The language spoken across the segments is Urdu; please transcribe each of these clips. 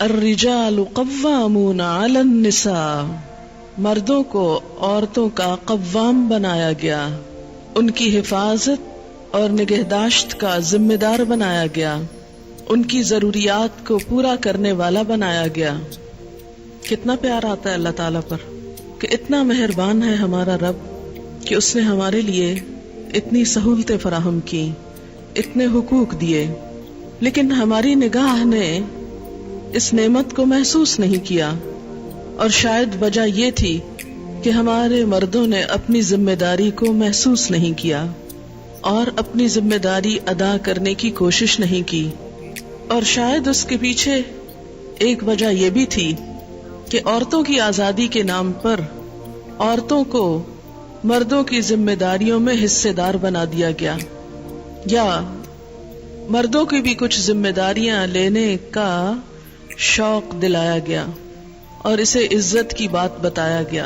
الرجال قوامون علی النساء، مردوں کو عورتوں کا قوام بنایا گیا، ان کی حفاظت اور نگہداشت کا ذمہ دار بنایا گیا، ان کی ضروریات کو پورا کرنے والا بنایا گیا۔ کتنا پیار آتا ہے اللہ تعالیٰ پر کہ اتنا مہربان ہے ہمارا رب کہ اس نے ہمارے لیے اتنی سہولتیں فراہم کی، اتنے حقوق دیے، لیکن ہماری نگاہ نے اس نعمت کو محسوس نہیں کیا، اور شاید وجہ یہ تھی کہ ہمارے مردوں نے اپنی ذمہ داری کو محسوس نہیں کیا اور اپنی ذمہ داری ادا کرنے کی کوشش نہیں کی، اور شاید اس کے پیچھے ایک وجہ یہ بھی تھی کہ عورتوں کی آزادی کے نام پر عورتوں کو مردوں کی ذمہ داریوں میں حصے دار بنا دیا گیا، یا مردوں کی بھی کچھ ذمہ داریاں لینے کا شوق دلایا گیا اور اسے عزت کی بات بتایا گیا۔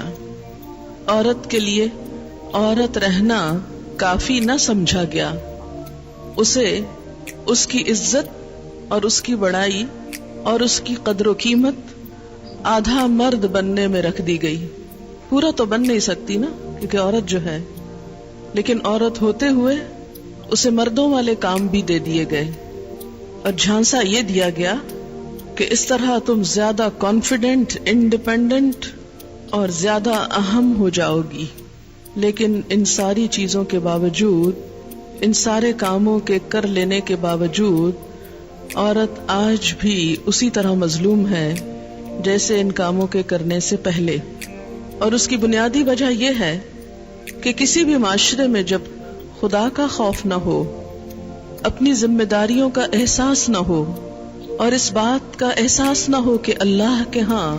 عورت کے لیے عورت رہنا کافی نہ سمجھا گیا، اسے اس کی عزت اور اس کی بڑائی اور اس کی قدر و قیمت آدھا مرد بننے میں رکھ دی گئی۔ پورا تو بن نہیں سکتی نا، کیونکہ عورت جو ہے، لیکن عورت ہوتے ہوئے اسے مردوں والے کام بھی دے دیے گئے، اور جھانسا یہ دیا گیا کہ اس طرح تم زیادہ کانفیڈنٹ، انڈیپینڈنٹ اور زیادہ اہم ہو جاؤ گی۔ لیکن ان ساری چیزوں کے باوجود، ان سارے کاموں کے کر لینے کے باوجود، عورت آج بھی اسی طرح مظلوم ہے جیسے ان کاموں کے کرنے سے پہلے۔ اور اس کی بنیادی وجہ یہ ہے کہ کسی بھی معاشرے میں جب خدا کا خوف نہ ہو، اپنی ذمہ داریوں کا احساس نہ ہو، اور اس بات کا احساس نہ ہو کہ اللہ کے ہاں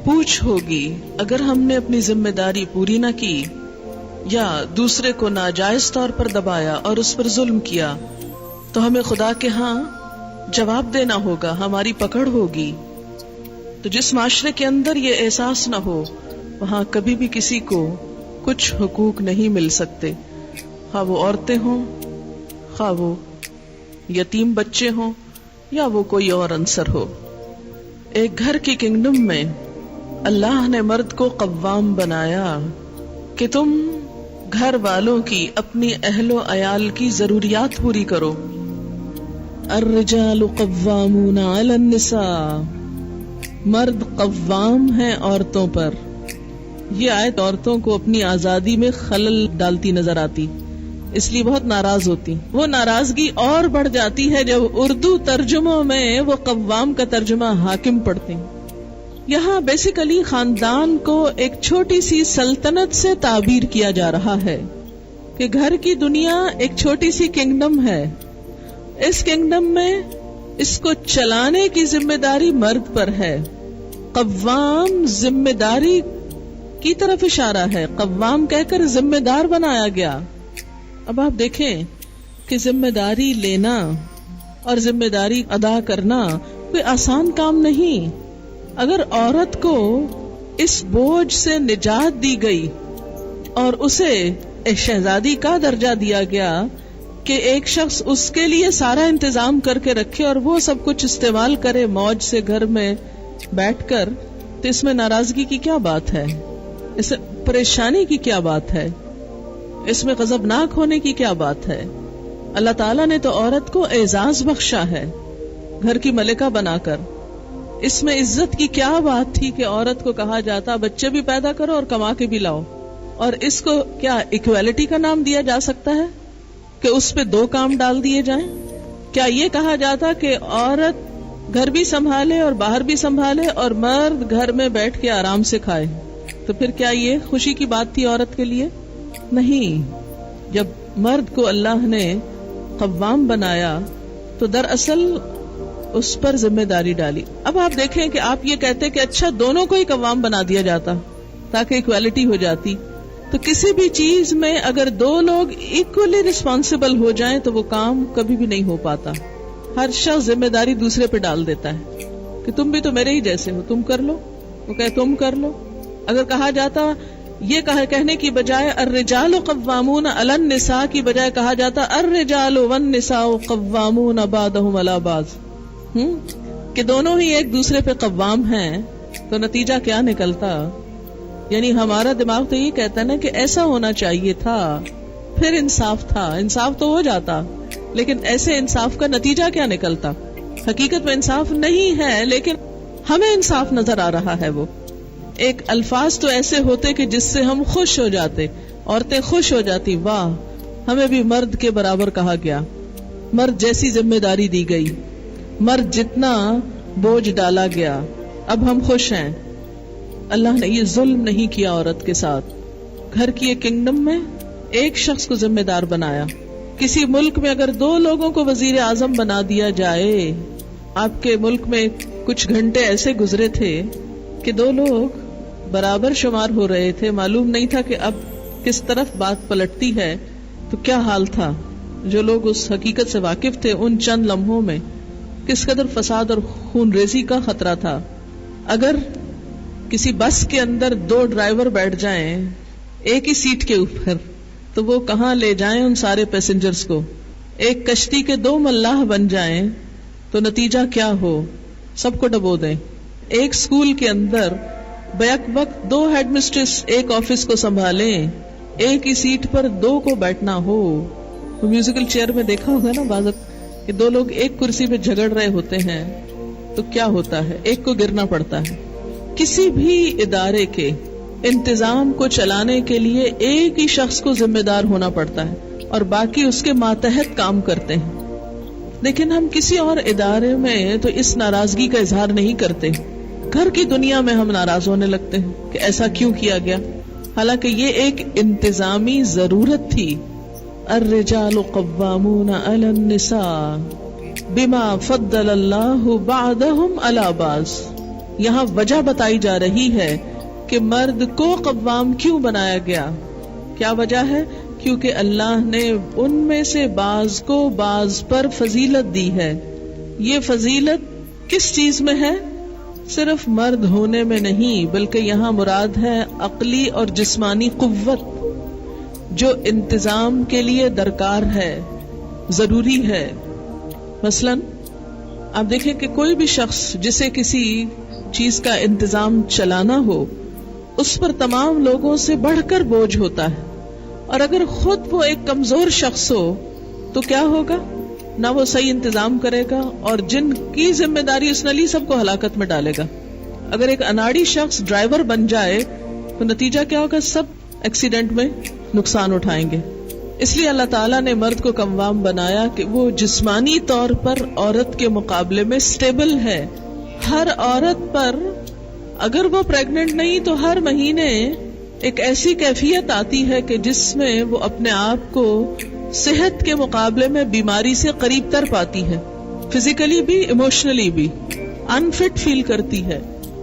پوچھ ہوگی اگر ہم نے اپنی ذمہ داری پوری نہ کی یا دوسرے کو ناجائز طور پر دبایا اور اس پر ظلم کیا، تو ہمیں خدا کے ہاں جواب دینا ہوگا، ہماری پکڑ ہوگی۔ تو جس معاشرے کے اندر یہ احساس نہ ہو، وہاں کبھی بھی کسی کو کچھ حقوق نہیں مل سکتے، خواہ وہ عورتیں ہوں، خواہ وہ یتیم بچے ہوں، یا وہ کوئی اور عنصر ہو۔ ایک گھر کی کنگڈم میں اللہ نے مرد کو قوام بنایا کہ تم گھر والوں کی، اپنی اہل و عیال کی ضروریات پوری کرو۔ الرجال قوامون علی النساء، مرد قوام ہیں عورتوں پر۔ یہ آیت عورتوں کو اپنی آزادی میں خلل ڈالتی نظر آتی، اس لیے بہت ناراض ہوتی۔ وہ ناراضگی اور بڑھ جاتی ہے جب اردو ترجموں میں وہ قوام کا ترجمہ حاکم پڑھتے ہیں۔ یہاں بیسیکلی خاندان کو ایک چھوٹی سی سلطنت سے تعبیر کیا جا رہا ہے کہ گھر کی دنیا ایک چھوٹی سی کنگڈم ہے، اس کنگڈم میں اس کو چلانے کی ذمہ داری مرد پر ہے۔ قوام ذمہ داری کی طرف اشارہ ہے، قوام کہہ کر ذمہ دار بنایا گیا۔ اب آپ دیکھیں کہ ذمہ داری لینا اور ذمہ داری ادا کرنا کوئی آسان کام نہیں۔ اگر عورت کو اس بوجھ سے نجات دی گئی اور اسے ایک شہزادی کا درجہ دیا گیا کہ ایک شخص اس کے لیے سارا انتظام کر کے رکھے اور وہ سب کچھ استعمال کرے موج سے گھر میں بیٹھ کر، تو اس میں ناراضگی کی کیا بات ہے؟ اس میں پریشانی کی کیا بات ہے؟ اس میں غضبناک ہونے کی کیا بات ہے؟ اللہ تعالیٰ نے تو عورت کو اعزاز بخشا ہے گھر کی ملکہ بنا کر۔ اس میں عزت کی کیا بات تھی کہ عورت کو کہا جاتا بچے بھی پیدا کرو اور کما کے بھی لاؤ؟ اور اس کو کیا ایکویلٹی کا نام دیا جا سکتا ہے کہ اس پہ 2 کام ڈال دیے جائیں؟ کیا یہ کہا جاتا کہ عورت گھر بھی سنبھالے اور باہر بھی سنبھالے اور مرد گھر میں بیٹھ کے آرام سے کھائے؟ تو پھر کیا یہ خوشی کی بات تھی عورت کے لیے؟ نہیں۔ جب مرد کو اللہ نے قوام بنایا تو دراصل اس پر ذمہ داری ڈالی۔ اب آپ دیکھیں کہ آپ یہ کہتے کہ اچھا دونوں کو ہی قوام بنا دیا جاتا تاکہ ایکویلٹی ہو جاتی، تو کسی بھی چیز میں اگر 2 لوگ ایکولی رسپانسبل ہو جائیں تو وہ کام کبھی بھی نہیں ہو پاتا۔ ہر شخص ذمہ داری دوسرے پہ ڈال دیتا ہے کہ تم بھی تو میرے ہی جیسے ہو، تم کر لو، وہ کہے تم کر لو۔ اگر کہا جاتا یہ کہنے کی بجائے الرجال قوامون علی النساء کی بجائے کہا جاتا الرجال والنساء قوامون بعضهم علی بعض، کہ دونوں ہی ایک دوسرے پہ قوام ہیں تو نتیجہ کیا نکلتا؟ یعنی ہمارا دماغ تو یہ کہتا ہے نا کہ ایسا ہونا چاہیے تھا، پھر انصاف تھا، انصاف تو ہو جاتا، لیکن ایسے انصاف کا نتیجہ کیا نکلتا؟ حقیقت میں انصاف نہیں ہے، لیکن ہمیں انصاف نظر آ رہا ہے۔ وہ ایک الفاظ تو ایسے ہوتے کہ جس سے ہم خوش ہو جاتے، عورتیں خوش ہو جاتی، واہ ہمیں بھی مرد کے برابر کہا گیا، مرد جیسی ذمہ داری دی گئی، مرد جتنا بوجھ ڈالا گیا، اب ہم خوش ہیں۔ اللہ نے یہ ظلم نہیں کیا عورت کے ساتھ۔ گھر کی ایک کنگڈم میں ایک شخص کو ذمہ دار بنایا۔ کسی ملک میں اگر 2 لوگوں کو وزیر اعظم بنا دیا جائے، آپ کے ملک میں کچھ گھنٹے ایسے گزرے تھے کہ 2 لوگ برابر شمار ہو رہے تھے، معلوم نہیں تھا کہ اب کس طرف بات پلٹتی ہے، تو کیا حال تھا؟ جو لوگ اس حقیقت سے واقف تھے، ان چند لمحوں میں کس قدر فساد اور خون ریزی کا خطرہ تھا۔ اگر کسی بس کے اندر 2 ڈرائیور بیٹھ جائیں ایک ہی سیٹ کے اوپر، تو وہ کہاں لے جائیں ان سارے پیسنجرز کو؟ ایک کشتی کے 2 ملاح بن جائیں تو نتیجہ کیا ہو؟ سب کو ڈبو دیں۔ ایک سکول کے اندر بیک وقت 2 ہیڈ مسٹریس ایک آفس کو سنبھالیں، ایک ہی سیٹ پر 2 کو بیٹھنا ہو۔ میوزیکل چیئر میں دیکھا ہوگا نا بعض کہ 2 لوگ ایک کرسی پہ جھگڑ رہے ہوتے ہیں تو کیا ہوتا ہے؟ ایک کو گرنا پڑتا ہے۔ کسی بھی ادارے کے انتظام کو چلانے کے لیے ایک ہی شخص کو ذمہ دار ہونا پڑتا ہے اور باقی اس کے ماتحت کام کرتے ہیں۔ لیکن ہم کسی اور ادارے میں تو اس ناراضگی کا اظہار نہیں کرتے، گھر کی دنیا میں ہم ناراض ہونے لگتے ہیں کہ ایسا کیوں کیا گیا، حالانکہ یہ ایک انتظامی ضرورت تھی۔ الرجال قوامون علی النساء بما فضل اللہ بعضهم علی بعض۔ یہاں وجہ بتائی جا رہی ہے کہ مرد کو قوام کیوں بنایا گیا۔ کیا وجہ ہے؟ کیونکہ اللہ نے ان میں سے بعض کو بعض پر فضیلت دی ہے۔ یہ فضیلت کس چیز میں ہے؟ صرف مرد ہونے میں نہیں، بلکہ یہاں مراد ہے عقلی اور جسمانی قوت جو انتظام کے لیے درکار ہے، ضروری ہے۔ مثلاً آپ دیکھیں کہ کوئی بھی شخص جسے کسی چیز کا انتظام چلانا ہو، اس پر تمام لوگوں سے بڑھ کر بوجھ ہوتا ہے، اور اگر خود وہ ایک کمزور شخص ہو تو کیا ہوگا؟ نہ وہ صحیح انتظام کرے گا، اور جن کی ذمہ داری اس نے لی سب کو ہلاکت میں ڈالے گا۔ اگر ایک اناڑی شخص ڈرائیور بن جائے تو نتیجہ کیا ہوگا؟ سب ایکسیڈنٹ میں نقصان اٹھائیں گے۔ اس لیے اللہ تعالیٰ نے مرد کو قوام بنایا کہ وہ جسمانی طور پر عورت کے مقابلے میں سٹیبل ہے۔ ہر عورت پر اگر وہ پریگننٹ نہیں تو ہر مہینے ایک ایسی کیفیت آتی ہے کہ جس میں وہ اپنے آپ کو صحت کے مقابلے میں بیماری سے قریب تر پاتی ہے، فزیکلی بھی ایموشنلی بھی انفٹ فیل کرتی ہے،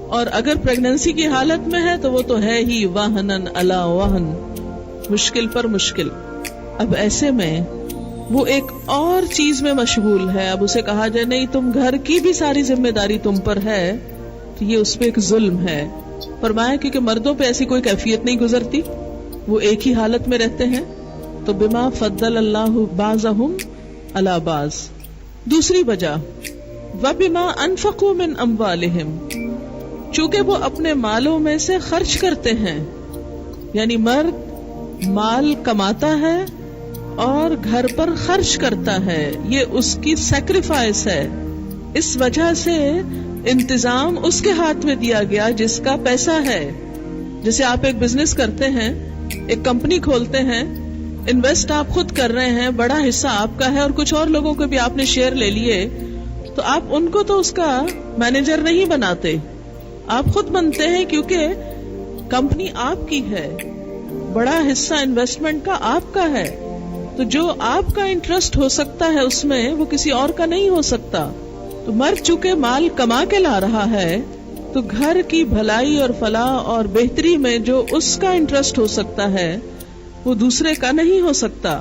اور اگر پریگننسی کی حالت میں ہے تو وہ تو ہے ہی واہنن علی واہن، مشکل پر مشکل۔ اب ایسے میں وہ ایک اور چیز میں مشغول ہے، اب اسے کہا جائے نہیں تم گھر کی بھی ساری ذمہ داری تم پر ہے، تو یہ اس پہ ایک ظلم ہے۔ فرمایا کیونکہ مردوں پہ ایسی کوئی کیفیت نہیں گزرتی، وہ ایک ہی حالت میں رہتے ہیں، تو بما فضل اللہ بعضهم علی بعض۔ دوسری وجہ وبما انفقوا من اموالہم، چونکہ وہ اپنے مالوں میں سے خرچ کرتے ہیں، یعنی مرد مال کماتا ہے اور گھر پر خرچ کرتا ہے، یہ اس کی سیکریفائس ہے۔ اس وجہ سے انتظام اس کے ہاتھ میں دیا گیا جس کا پیسہ ہے۔ جیسے آپ ایک بزنس کرتے ہیں، ایک کمپنی کھولتے ہیں، انویسٹ آپ خود کر رہے ہیں، بڑا حصہ آپ کا ہے اور کچھ اور لوگوں کو بھی آپ نے شیئر لے لیے، تو آپ ان کو تو اس کا مینیجر نہیں بناتے، آپ خود بنتے ہیں، کیونکہ کمپنی آپ کی ہے، بڑا حصہ انویسٹمنٹ کا آپ کا ہے، تو جو آپ کا انٹرسٹ ہو سکتا ہے اس میں وہ کسی اور کا نہیں ہو سکتا۔ تو مرد چونکہ مال کما کے لا رہا ہے تو گھر کی بھلائی اور فلاح اور بہتری میں جو اس کا انٹرسٹ ہو سکتا ہے وہ دوسرے کا نہیں ہو سکتا۔